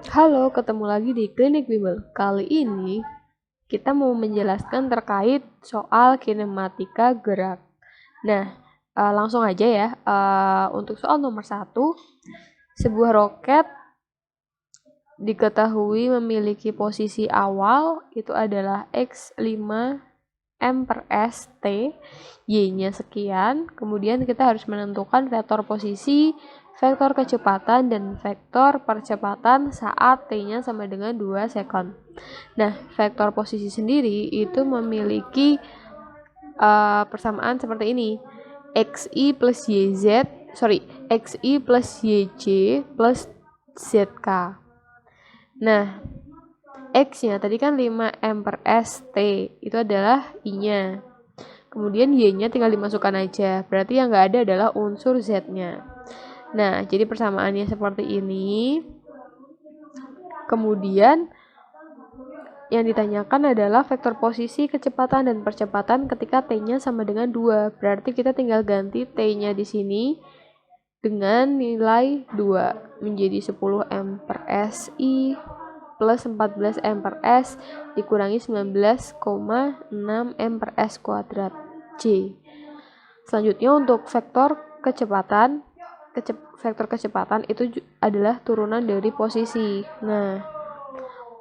Halo, ketemu lagi di Klinik Bimbel. Kali ini kita mau menjelaskan terkait soal kinematika gerak. Nah, langsung aja ya. Untuk soal nomor 1, sebuah roket diketahui memiliki posisi awal itu adalah X5 M per S T, Y-nya sekian, kemudian kita harus menentukan vektor posisi, vektor kecepatan, dan vektor percepatan saat T-nya sama dengan 2 second. Nah, vektor posisi sendiri itu memiliki persamaan seperti ini. XI plus YZ, XI plus YJ plus ZK. Nah, X-nya tadi kan 5M per S T, itu adalah I-nya. Kemudian Y-nya tinggal dimasukkan aja, berarti yang nggak ada adalah unsur Z-nya. Nah, jadi persamaannya seperti ini. Kemudian yang ditanyakan adalah vektor posisi, kecepatan, dan percepatan ketika T-nya sama dengan 2. Berarti kita tinggal ganti T-nya di sini dengan nilai 2 menjadi 10M per SI plus 14M per S dikurangi 19,6M per S kuadrat J. Selanjutnya untuk vektor kecepatan itu adalah turunan dari posisi. Nah,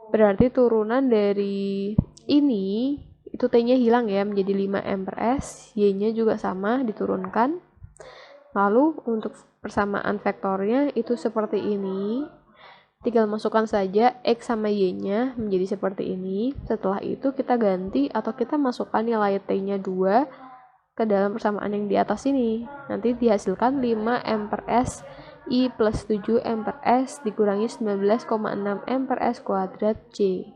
berarti turunan dari ini itu T-nya hilang ya menjadi 5M per S, Y-nya juga sama diturunkan. Lalu untuk persamaan vektornya itu seperti ini. Tinggal masukkan saja X sama Y-nya menjadi seperti ini. Setelah itu kita ganti atau kita masukkan nilai T-nya 2 ke dalam persamaan yang di atas ini. Nanti dihasilkan 5M per S I plus 7M per S dikurangi 19,6M per S kuadrat J.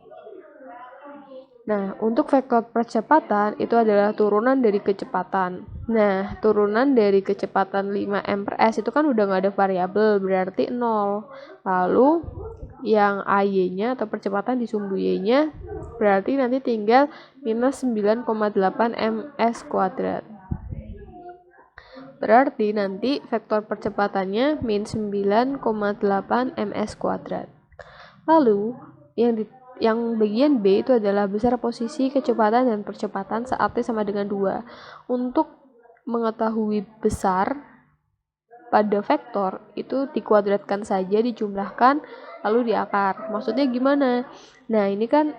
Nah, untuk vektor percepatan itu adalah turunan dari kecepatan. Nah, turunan dari kecepatan 5M per S itu kan udah nggak ada variabel, berarti 0. Lalu, yang AY-nya atau percepatan di sumbu Y-nya, berarti nanti tinggal minus 9,8 ms kuadrat. Berarti nanti vektor percepatannya min 9,8 ms kuadrat. Lalu, yang bagian B itu adalah besar posisi, kecepatan, dan percepatan saat T sama dengan 2. Untuk mengetahui besar pada vektor, itu dikuadratkan saja, dijumlahkan, lalu diakar. Maksudnya gimana? Nah, ini kan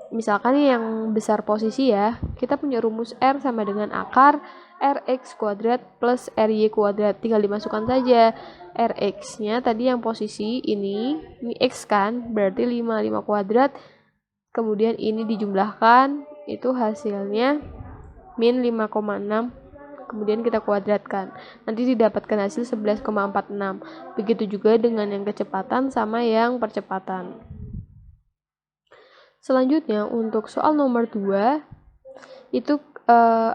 misalkan yang besar posisi ya, kita punya rumus R sama dengan akar Rx kuadrat plus Ry kuadrat. Tinggal dimasukkan saja. Rx-nya tadi yang posisi ini X kan, berarti 5 kuadrat. Kemudian ini dijumlahkan, itu hasilnya min 5,6. Kemudian kita kuadratkan. Nanti didapatkan hasil 11,46. Begitu juga dengan yang kecepatan sama yang percepatan. Selanjutnya untuk soal nomor 2 itu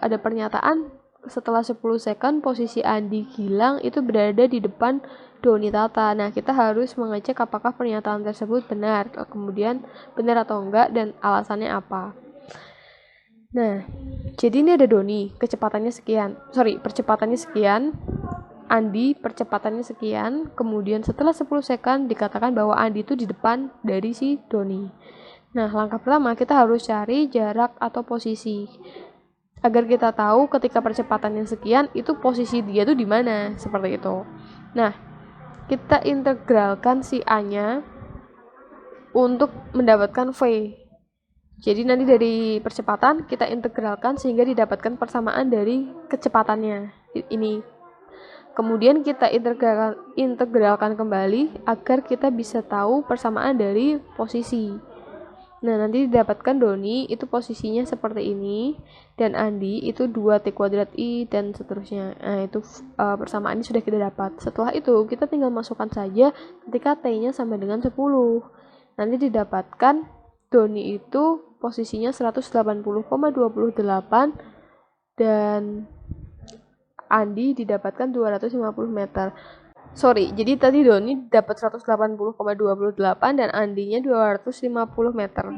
ada pernyataan setelah 10 second posisi Andi hilang itu berada di depan Doni Tata. Nah, kita harus mengecek apakah pernyataan tersebut benar, kemudian benar atau enggak dan alasannya apa. Nah, jadi ini ada Doni, percepatannya sekian, Andi percepatannya sekian, kemudian setelah 10 second dikatakan bahwa Andi itu di depan dari si Doni. Nah, langkah pertama kita harus cari jarak atau posisi. Agar kita tahu ketika percepatannya sekian, itu posisi dia tuh di mana, seperti itu. Nah, kita integralkan si A-nya untuk mendapatkan V. Jadi nanti dari percepatan kita integralkan sehingga didapatkan persamaan dari kecepatannya. Ini. Kemudian kita integralkan kembali agar kita bisa tahu persamaan dari posisi. Nah, nanti didapatkan Doni itu posisinya seperti ini dan Andi itu 2T kuadrat I dan seterusnya. Nah, itu persamaan ini sudah kita dapat. Setelah itu kita tinggal masukkan saja ketika T-nya sama dengan 10. Nanti didapatkan Doni itu posisinya 180,28 dan Andi didapatkan 250 meter. Jadi tadi Doni dapat 180,28 dan Andinya 250 meter.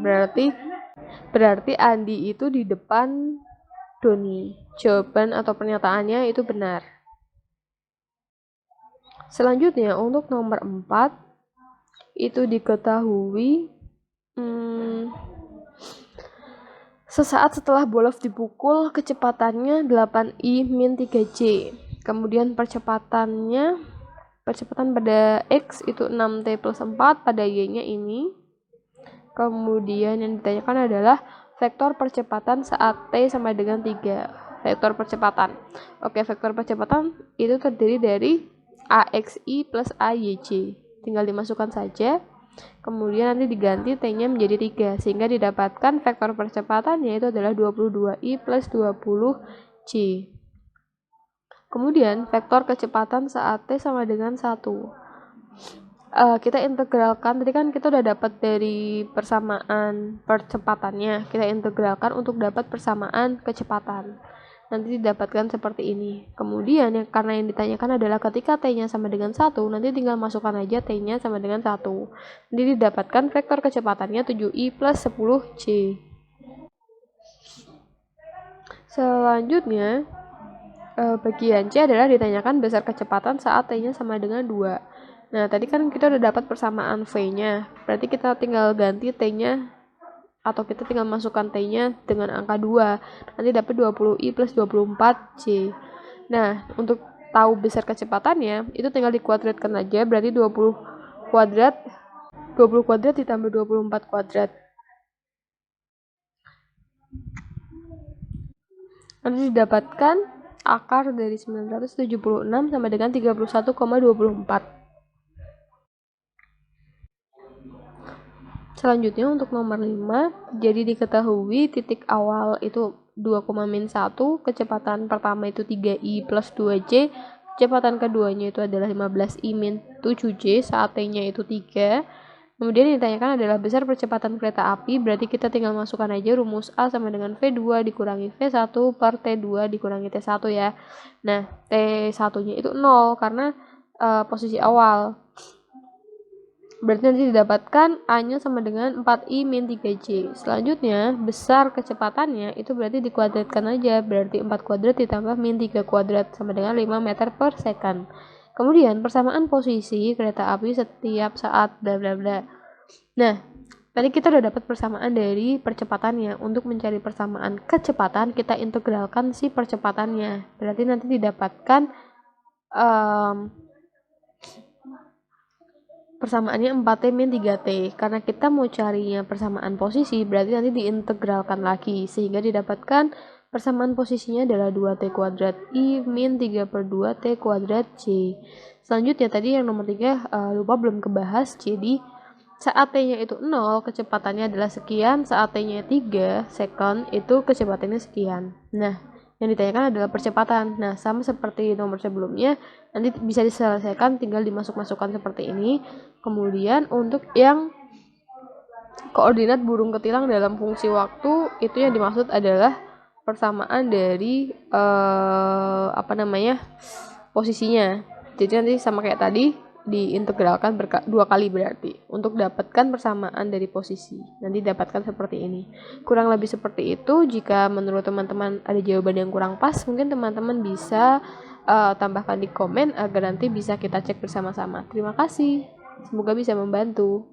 Berarti Andi itu di depan Doni. Jawaban atau pernyataannya itu benar. Selanjutnya untuk nomor 4 itu diketahui sesaat setelah bolos dipukul, kecepatannya 8i min 3j. Kemudian percepatan pada X itu 6T plus 4, pada Y-nya ini. Kemudian yang ditanyakan adalah vektor percepatan saat T sama dengan 3. Vektor percepatan. Oke, vektor percepatan itu terdiri dari AXI plus AYJ. Tinggal dimasukkan saja. Kemudian nanti diganti T-nya menjadi 3, sehingga didapatkan vektor percepatan yaitu adalah 22i plus 20j. Kemudian vektor kecepatan saat T sama dengan 1. Kita integralkan, tadi kan kita udah dapat dari persamaan percepatannya, kita integralkan untuk dapat persamaan kecepatan. Nanti didapatkan seperti ini. Kemudian karena yang ditanyakan adalah ketika T-nya sama dengan 1, nanti tinggal masukkan aja T-nya sama dengan 1. Nanti didapatkan vektor kecepatannya 7i plus 10j. Selanjutnya, bagian C adalah ditanyakan besar kecepatan saat T-nya sama dengan 2. Nah, tadi kan kita udah dapat persamaan V-nya. Berarti kita tinggal ganti T-nya, atau kita tinggal masukkan T-nya dengan angka 2. Nanti dapat 20i plus 24j. Nah, untuk tahu besar kecepatannya, itu tinggal dikuadratkan aja. Berarti 20 kuadrat ditambah 24 kuadrat. Nanti didapatkan akar dari 976 sama dengan 31,24. Selanjutnya untuk nomor 5, jadi diketahui titik awal itu 2,-1, kecepatan pertama itu 3i plus 2j, kecepatan keduanya itu adalah 15i min 7j saat T-nya itu 3. Kemudian yang ditanyakan adalah besar percepatan kereta api, berarti kita tinggal masukkan aja rumus A sama dengan V2 dikurangi V1 per T2 dikurangi T1 ya. Nah, T1-nya itu 0 karena posisi awal. Berarti nanti didapatkan A-nya sama dengan 4i min 3j. Selanjutnya, besar kecepatannya itu berarti dikuadratkan aja. Berarti 4 kuadrat ditambah min 3 kuadrat sama dengan 5 meter per second. Kemudian, persamaan posisi kereta api setiap saat bla bla bla. Nah, tadi kita udah dapat persamaan dari percepatannya. Untuk mencari persamaan kecepatan, kita integralkan si percepatannya. Berarti nanti didapatkan persamaannya 4T min 3T. Karena kita mau carinya persamaan posisi, berarti nanti diintegralkan lagi. Sehingga didapatkan persamaan posisinya adalah 2T kuadrat I min 3 per 2T kuadrat J. Selanjutnya tadi yang nomor 3 lupa belum kebahas. Jadi saat T-nya itu 0, kecepatannya adalah sekian. Saat T-nya 3 second, itu kecepatannya sekian. Nah, yang ditanyakan adalah percepatan. Nah, sama seperti nomor sebelumnya, nanti bisa diselesaikan tinggal dimasuk-masukkan seperti ini. Kemudian untuk yang koordinat burung ketilang dalam fungsi waktu, itu yang dimaksud adalah persamaan dari posisinya. Jadi nanti sama kayak tadi diintegralkan 2 kali berarti untuk dapatkan persamaan dari posisi. Nanti dapatkan seperti ini. Kurang lebih seperti itu. Jika menurut teman-teman ada jawaban yang kurang pas, mungkin teman-teman bisa tambahkan di komen agar nanti bisa kita cek bersama-sama. Terima kasih. Semoga bisa membantu.